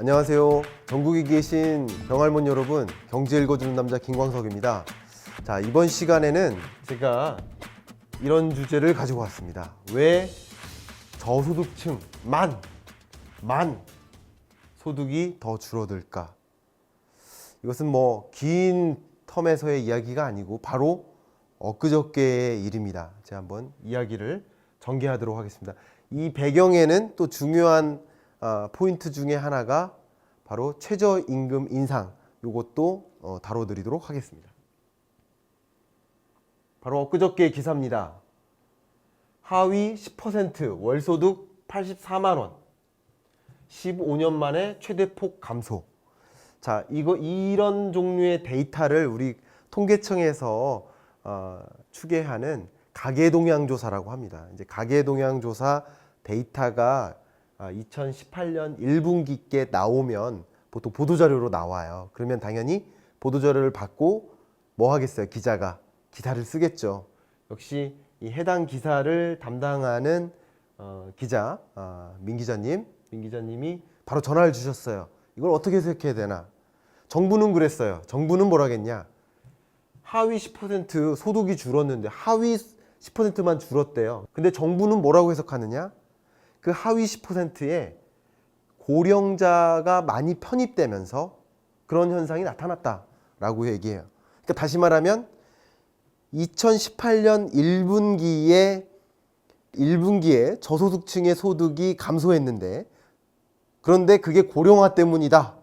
안녕하세요. 전국에 계신 병할몬 여러분, 경제 읽어주는 남자 김광석입니다. 자, 이번 시간에는 제가 이런 주제를 가지고 왔습니다. 왜 저소득층만 소득이 더 줄어들까? 이것은 뭐 긴 텀에서의 이야기가 아니고 바로 엊그저께의 일입니다. 제가 한번 이야기를 전개하도록 하겠습니다. 이 배경에는 또 중요한 포인트 중에 하나가 바로 최저임금 인상, 이것도 다뤄드리도록 하겠습니다. 바로 엊그저께의 기사입니다. 하위 10% 월소득 84만 원, 15년 만에 최대폭 감소. 자, 이런 종류의 데이터를 우리 통계청에서 추계하는 가계동향조사라고 합니다. 이제 가계동향조사 데이터가 2018년 1분기께 나오면 보통 보도자료로 나와요. 그러면 당연히 보도자료를 받고 뭐 하겠어요? 기자가 기사를 쓰겠죠. 역시 이 해당 기사를 담당하는 기자 민 기자님이 바로 전화를 주셨어요. 이걸 어떻게 해석해야 되나? 정부는 그랬어요. 정부는 뭐라겠냐? 하위 10% 소득이 줄었는데 하위 10%만 줄었대요. 근데 정부는 뭐라고 해석하느냐? 그 하위 10%에 고령자가 많이 편입되면서 그런 현상이 나타났다라고 얘기해요. 그러니까 다시 말하면 2018년 1분기에 저소득층의 소득이 감소했는데, 그런데 그게 고령화 때문이다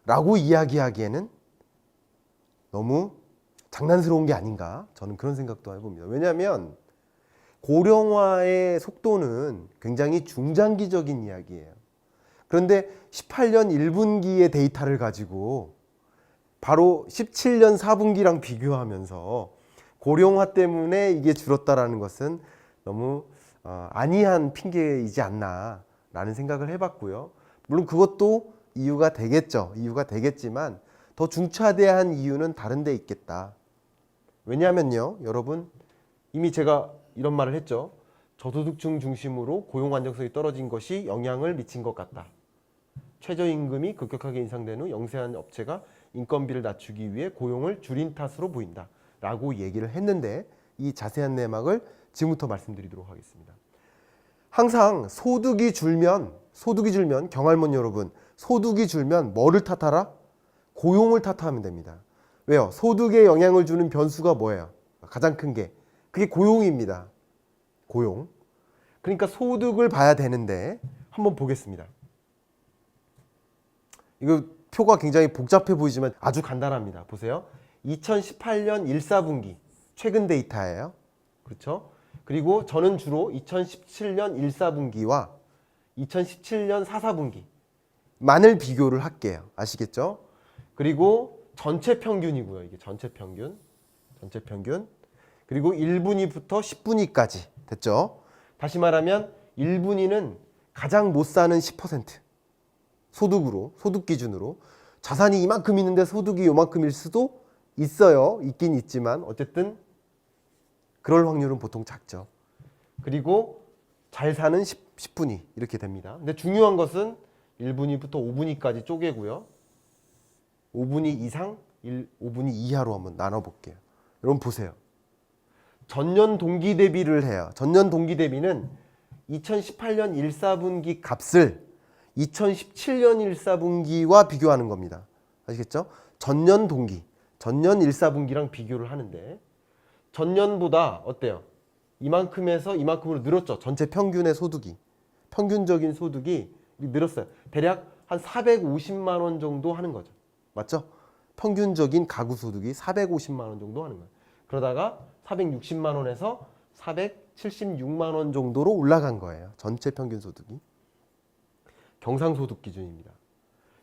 라고 이야기하기에는 너무 장난스러운 게 아닌가, 저는 그런 생각도 해봅니다. 왜냐하면 고령화의 속도는 굉장히 중장기적인 이야기예요. 그런데 18년 1분기의 데이터를 가지고 바로 17년 4분기랑 비교하면서 고령화 때문에 이게 줄었다라는 것은 너무 안이한 핑계이지 않나 라는 생각을 해봤고요. 물론 그것도 이유가 되겠지만 더 중차대한 이유는 다른 데 있겠다. 왜냐하면요, 여러분, 이미 제가 이런 말을 했죠. 저소득층 중심으로 고용 안정성이 떨어진 것이 영향을 미친 것 같다. 최저임금이 급격하게 인상된 후 영세한 업체가 인건비를 낮추기 위해 고용을 줄인 탓으로 보인다 라고 얘기를 했는데, 이 자세한 내막을 지금부터 말씀드리도록 하겠습니다. 항상 소득이 줄면 경할몬 여러분, 소득이 줄면 뭐를 탓하라? 고용을 탓하면 됩니다. 왜요? 소득에 영향을 주는 변수가 뭐예요? 가장 큰 게 그게 고용입니다. 고용. 그러니까 소득을 봐야 되는데 한번 보겠습니다. 이거 표가 굉장히 복잡해 보이지만 아주 간단합니다. 보세요. 2018년 1, 4분기 최근 데이터예요. 그렇죠? 그리고 저는 주로 2017년 1, 4분기와 2017년 4, 4분기만을 비교를 할게요. 아시겠죠? 그리고 전체 평균이고요. 이게 전체 평균. 그리고 1분위부터 10분위까지 됐죠? 다시 말하면 1분위는 가장 못 사는 10% 소득 기준으로 자산이 이만큼 있는데 소득이 요만큼일 수도 있어요. 있긴 있지만 어쨌든 그럴 확률은 보통 작죠. 그리고 잘 사는 10분위 이렇게 됩니다. 근데 중요한 것은 1분위부터 5분위까지 쪼개고요. 5분위 이상, 5분위 이하로 한번 나눠볼게요. 여러분 보세요. 전년 동기 대비를 해요. 전년 동기 대비는 2018년 1, 4분기 값을 2017년 1, 4분기와 비교하는 겁니다. 아시겠죠? 전년 1, 4분기랑 비교를 하는데 전년보다 어때요? 이만큼에서 이만큼으로 늘었죠. 전체 평균적인 소득이 늘었어요. 대략 한 450만 원 정도 하는 거죠. 맞죠? 평균적인 가구 소득이 450만 원 정도 하는 거예요. 그러다가 460만 원에서 476만 원 정도로 올라간 거예요. 전체 평균 소득이. 경상소득 기준입니다.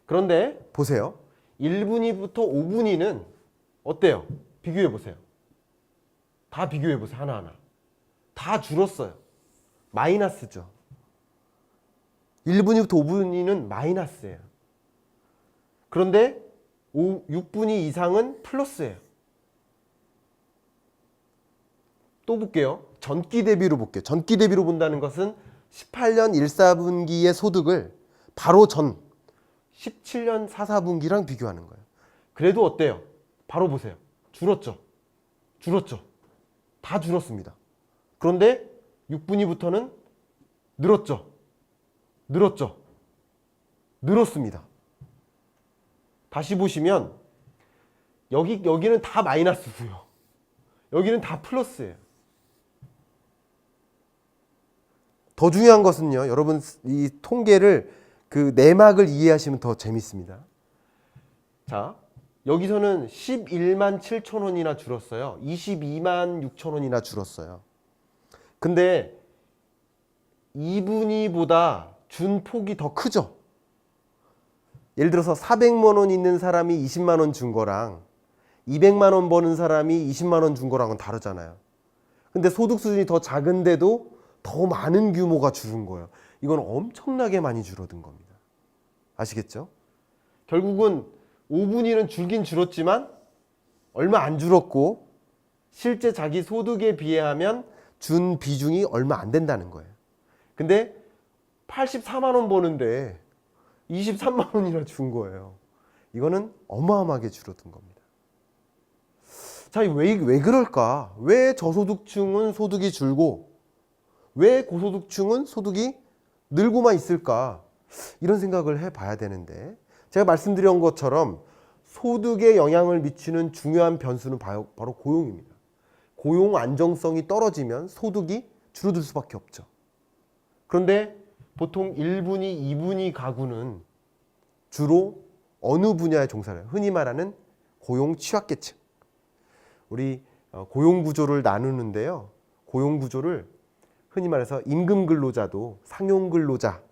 그런데 보세요. 1분위부터 5분위는 어때요? 비교해 보세요. 다 비교해 보세요. 하나하나. 다 줄었어요. 마이너스죠. 1분위부터 5분위는 마이너스예요. 그런데 6분위 이상은 플러스예요. 또 볼게요. 전기 대비로 볼게요. 전기 대비로 본다는 것은 18년 1, 4분기의 소득을 바로 전 17년 4분기랑 비교하는 거예요. 그래도 어때요? 바로 보세요. 줄었죠? 줄었죠? 다 줄었습니다. 그런데 6분기부터는 늘었죠? 늘었죠? 늘었습니다. 다시 보시면 여기는 다 마이너스고요. 여기는 다 플러스예요. 더 중요한 것은요. 여러분 이 통계를 그 내막을 이해하시면 더 재밌습니다. 자, 여기서는 11만 7천 원이나 줄었어요. 22만 6천 원이나 줄었어요. 근데 2분위보다 준 폭이 더 크죠. 예를 들어서 400만 원 있는 사람이 20만 원 준 거랑 200만 원 버는 사람이 20만 원 준 거랑은 다르잖아요. 근데 소득 수준이 더 작은데도 더 많은 규모가 줄은 거예요. 이건 엄청나게 많이 줄어든 겁니다. 아시겠죠? 결국은 5분위는 줄긴 줄었지만 얼마 안 줄었고 실제 자기 소득에 비하면 준 비중이 얼마 안 된다는 거예요. 근데 84만 원 버는데 23만 원이나 준 거예요. 이거는 어마어마하게 줄어든 겁니다. 자, 왜 그럴까? 왜 저소득층은 소득이 줄고 왜 고소득층은 소득이 늘고만 있을까? 이런 생각을 해봐야 되는데 제가 말씀드린 것처럼 소득에 영향을 미치는 중요한 변수는 바로 고용입니다. 고용 안정성이 떨어지면 소득이 줄어들 수밖에 없죠. 그런데 보통 1분위, 2분위 가구는 주로 어느 분야에 종사를 해요? 흔히 말하는 고용 취약계층. 우리 고용 구조를 나누는데요. 고용 구조를 흔히 말해서 임금 근로자도 상용 근로자,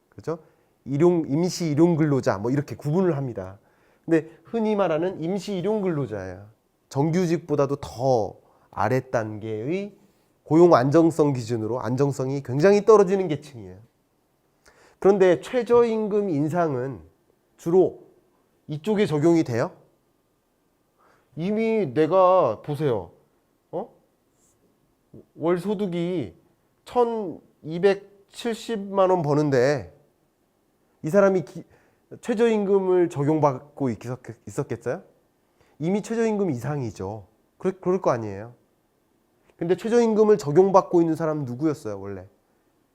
그렇죠? 임시 일용 근로자 뭐 이렇게 구분을 합니다. 근데 흔히 말하는 임시 일용 근로자예요. 정규직보다도 더 아래 단계의 고용 안정성 기준으로 안정성이 굉장히 떨어지는 계층이에요. 그런데 최저임금 인상은 주로 이쪽에 적용이 돼요? 이미 내가 보세요. 월 소득이 1270만 원 버는데 이 사람이 최저임금을 적용받고 있었겠어요? 이미 최저임금 이상이죠. 그럴 거 아니에요. 근데 최저임금을 적용받고 있는 사람은 누구였어요, 원래?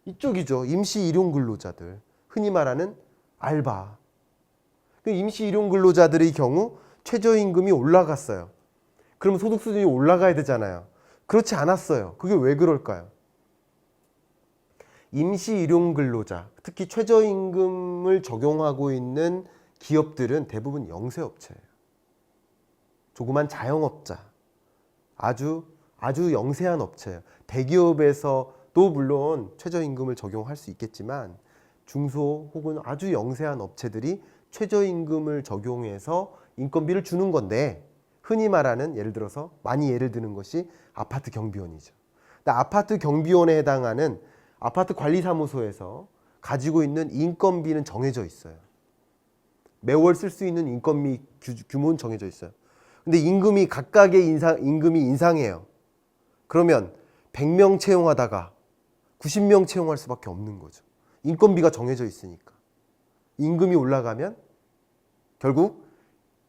이쪽이죠. 임시 일용 근로자들. 흔히 말하는 알바. 그 임시 일용 근로자들의 경우 최저임금이 올라갔어요. 그럼 소득 수준이 올라가야 되잖아요. 그렇지 않았어요. 그게 왜 그럴까요? 임시 일용 근로자, 특히 최저임금을 적용하고 있는 기업들은 대부분 영세업체예요. 조그만 자영업자, 아주 영세한 업체예요. 대기업에서도 물론 최저임금을 적용할 수 있겠지만 중소 혹은 아주 영세한 업체들이 최저임금을 적용해서 인건비를 주는 건데 흔히 말하는 예를 들어서 많이 예를 드는 것이 아파트 경비원이죠. 근데 아파트 경비원에 해당하는 아파트 관리사무소에서 가지고 있는 인건비는 정해져 있어요. 매월 쓸 수 있는 인건비 규모는 정해져 있어요. 근데 각각의 임금이 인상해요. 그러면 100명 채용하다가 90명 채용할 수밖에 없는 거죠. 인건비가 정해져 있으니까. 임금이 올라가면 결국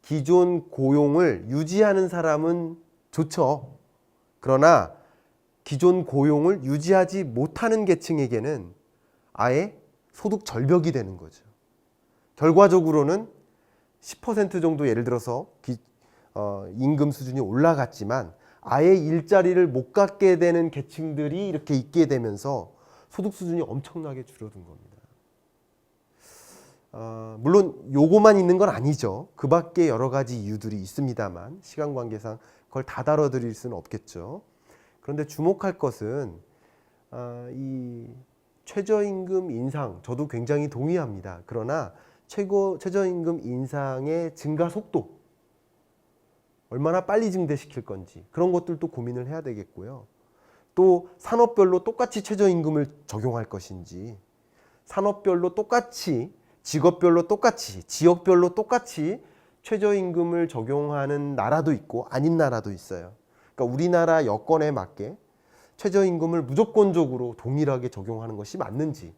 기존 고용을 유지하는 사람은 좋죠. 그러나 기존 고용을 유지하지 못하는 계층에게는 아예 소득 절벽이 되는 거죠. 결과적으로는 10% 정도 예를 들어서 임금 수준이 올라갔지만 아예 일자리를 못 갖게 되는 계층들이 이렇게 있게 되면서 소득 수준이 엄청나게 줄어든 겁니다. 물론 요거만 있는 건 아니죠. 그 밖에 여러 가지 이유들이 있습니다만 시간 관계상 그걸 다 다뤄드릴 수는 없겠죠. 그런데 주목할 것은 이 최저임금 인상, 저도 굉장히 동의합니다. 그러나 최저임금 인상의 증가 속도, 얼마나 빨리 증대시킬 건지 그런 것들도 고민을 해야 되겠고요. 또 산업별로 똑같이 최저임금을 적용할 것인지, 산업별로 똑같이, 직업별로 똑같이, 지역별로 똑같이 최저임금을 적용하는 나라도 있고 아닌 나라도 있어요. 그러니까 우리나라 여건에 맞게 최저임금을 무조건적으로 동일하게 적용하는 것이 맞는지,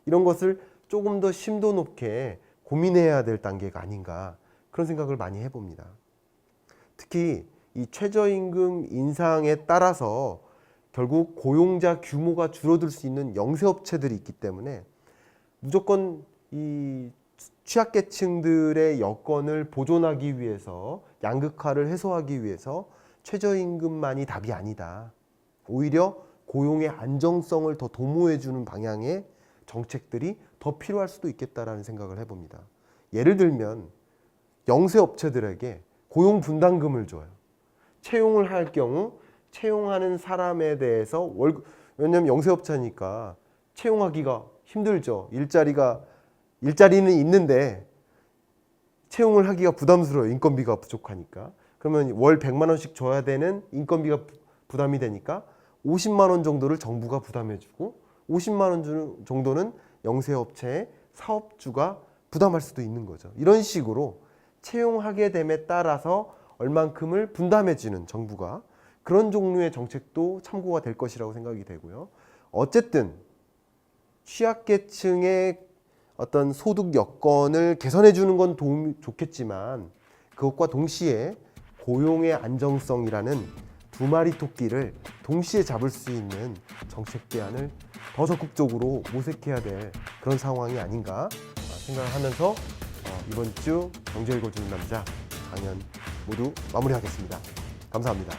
이런 것을 조금 더 심도 높게 고민해야 될 단계가 아닌가 그런 생각을 많이 해봅니다. 특히 이 최저임금 인상에 따라서 결국 고용자 규모가 줄어들 수 있는 영세업체들이 있기 때문에 무조건 이 취약계층들의 여건을 보존하기 위해서 양극화를 해소하기 위해서 최저임금만이 답이 아니다. 오히려 고용의 안정성을 더 도모해주는 방향의 정책들이 더 필요할 수도 있겠다라는 생각을 해봅니다. 예를 들면 영세업체들에게 고용 분담금을 줘요. 채용을 할 경우 채용하는 사람에 대해서 왜냐하면 영세업체니까 채용하기가 힘들죠. 일자리는 있는데 채용을 하기가 부담스러워요. 인건비가 부족하니까. 그러면 월 100만 원씩 줘야 되는 인건비가 부담이 되니까 50만 원 정도를 정부가 부담해주고 50만 원 정도는 영세업체의 사업주가 부담할 수도 있는 거죠. 이런 식으로 채용하게 됨에 따라서 얼만큼을 분담해주는 정부가 그런 종류의 정책도 참고가 될 것이라고 생각이 되고요. 어쨌든 취약계층의 어떤 소득 여건을 개선해 주는 건 좋겠지만 그것과 동시에 고용의 안정성이라는 두 마리 토끼를 동시에 잡을 수 있는 정책 대안을 더 적극적으로 모색해야 될 그런 상황이 아닌가 생각을 하면서 이번 주 경제 읽어주는 남자 강연 모두 마무리하겠습니다. 감사합니다.